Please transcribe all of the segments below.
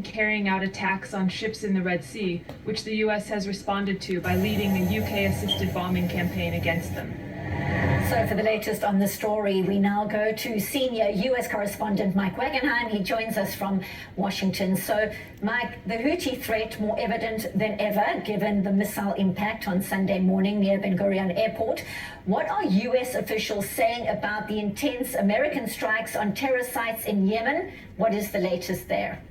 carrying out attacks on ships in the Red Sea, which the U.S. has responded to by leading a UK-assisted bombing campaign against them. So for the latest on the story, we now go to senior U.S. correspondent Mike Wagenheim. He joins us from Washington. So, Mike, the Houthi threat more evident than ever, given the missile impact on Sunday morning near Ben Gurion Airport. What are U.S. officials saying about the intense American strikes on terror sites in Yemen? What is the latest there?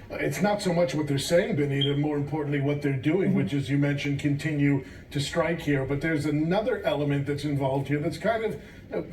It's not so much what they're saying, Benita, more importantly what they're doing, which, as you mentioned, continue to strike here. But there's another element that's involved here that's kind of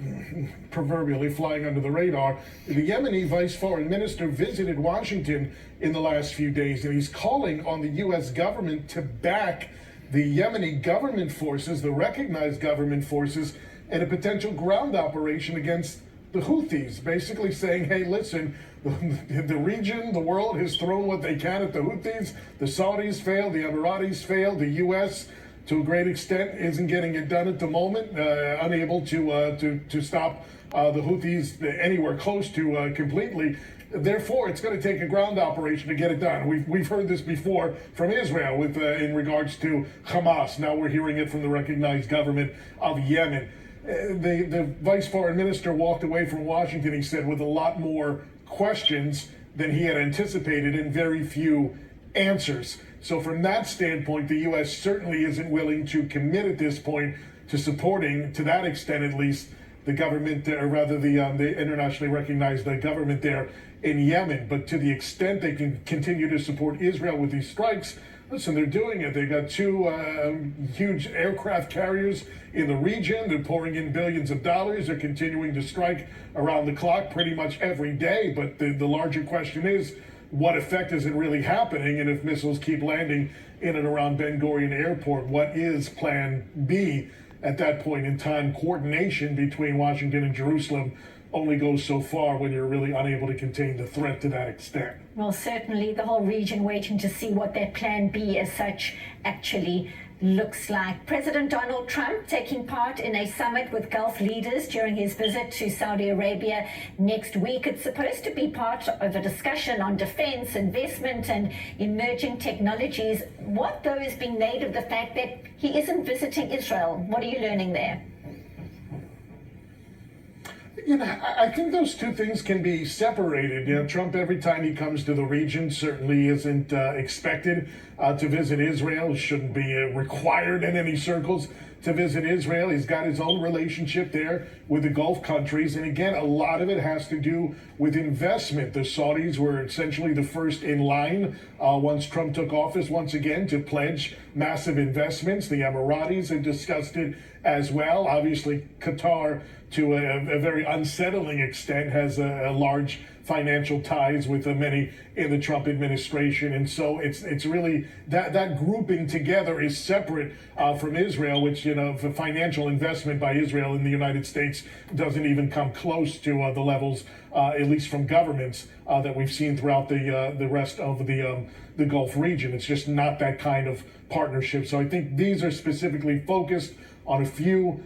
proverbially flying under the radar. The Yemeni vice foreign minister visited Washington in the last few days, and he's calling on the U.S. government to back the Yemeni government forces, the recognized government forces, in a potential ground operation against the Houthis, basically saying, hey, listen, the region, the world has thrown what they can at the Houthis. The Saudis failed, the Emiratis failed, the U.S. to a great extent isn't getting it done at the moment, unable to stop the Houthis anywhere close to completely. Therefore, it's going to take a ground operation to get it done. We've heard this before from Israel with in regards to Hamas. Now we're hearing it from the recognized government of Yemen. The vice foreign minister walked away from Washington, he said, with a lot more questions than he had anticipated and very few answers. So from that standpoint, the U.S. certainly isn't willing to commit at this point to supporting, to that extent at least, the government, or rather the internationally recognized government there in Yemen. But to the extent they can continue to support Israel with these strikes, listen, they're doing it. They've got two huge aircraft carriers in the region. They're pouring in billions of dollars. They're continuing to strike around the clock pretty much every day. But the larger question is, what effect is it really happening? And if missiles keep landing in and around Ben Gurion Airport, what is plan B at that point in time? Coordination between Washington and Jerusalem only goes so far when you're really unable to contain the threat to that extent. Well, certainly the whole region waiting to see what their plan B as such actually looks like. President Donald Trump taking part in a summit with Gulf leaders during his visit to Saudi Arabia next week. It's supposed to be part of a discussion on defense, investment, and emerging technologies. What, though, is being made of the fact that he isn't visiting Israel? What are you learning there? You know, I think those two things can be separated. You know, Trump, every time he comes to the region, certainly isn't expected to visit Israel. Shouldn't be required in any circles to visit Israel. He's got his own relationship there with the Gulf countries. And again, a lot of it has to do with investment. The Saudis were essentially the first in line once Trump took office once again to pledge massive investments. The Emiratis have discussed it as well. Obviously, Qatar, to a very unsettling extent, has a large financial ties with many in the Trump administration. And so it's really that grouping together is separate from Israel, which, you know, the financial investment by Israel in the United States doesn't even come close to the levels, at least from governments, that we've seen throughout the rest of the Gulf region. It's just not that kind of partnership. So I think these are specifically focused on a few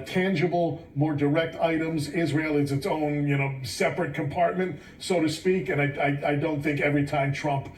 tangible, more direct items. Israel is its own, you know, separate compartment, so to speak. And I don't think every time Trump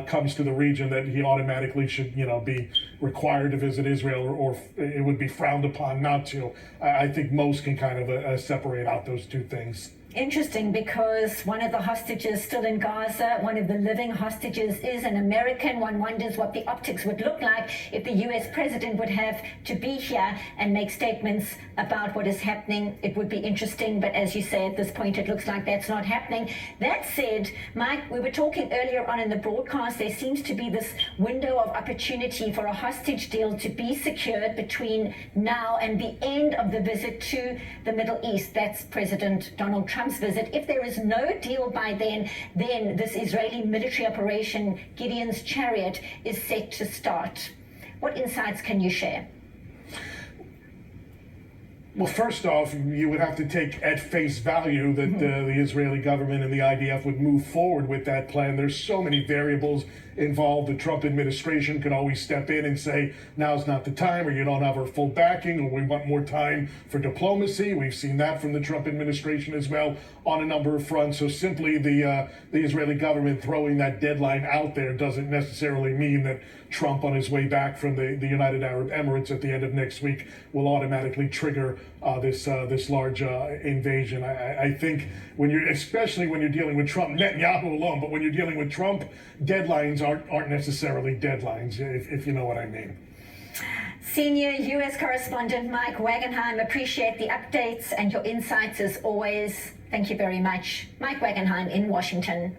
comes to the region that he automatically should, you know, be required to visit Israel, or it would be frowned upon not to. I think most can kind of separate out those two things. Interesting, because one of the hostages still in Gaza, one of the living hostages, is an American. One wonders what the optics would look like if the U.S. president would have to be here and make statements about what is happening. It would be interesting, but as you say, at this point, it looks like that's not happening. That said, Mike, we were talking earlier on in the broadcast, there seems to be this window of opportunity for a hostage deal to be secured between now and the end of the visit to the Middle East. That's President Donald Trump's visit. If there is no deal by then this Israeli military operation, Gideon's Chariot, is set to start. What insights can you share? Well, first off, you would have to take at face value that the Israeli government and the IDF would move forward with that plan. There's so many variables involved. The Trump administration can always step in and say, now's not the time, or you don't have our full backing, or we want more time for diplomacy. We've seen that from the Trump administration as well on a number of fronts. So simply the Israeli government throwing that deadline out there doesn't necessarily mean that Trump, on his way back from the United Arab Emirates at the end of next week, will automatically trigger this large invasion. I think especially when you're dealing with Trump, Netanyahu alone, but when you're dealing with Trump, deadlines aren't necessarily deadlines, if you know what I mean. Senior U.S. correspondent Mike Wagenheim, appreciate the updates and your insights as always. Thank you very much. Mike Wagenheim in Washington.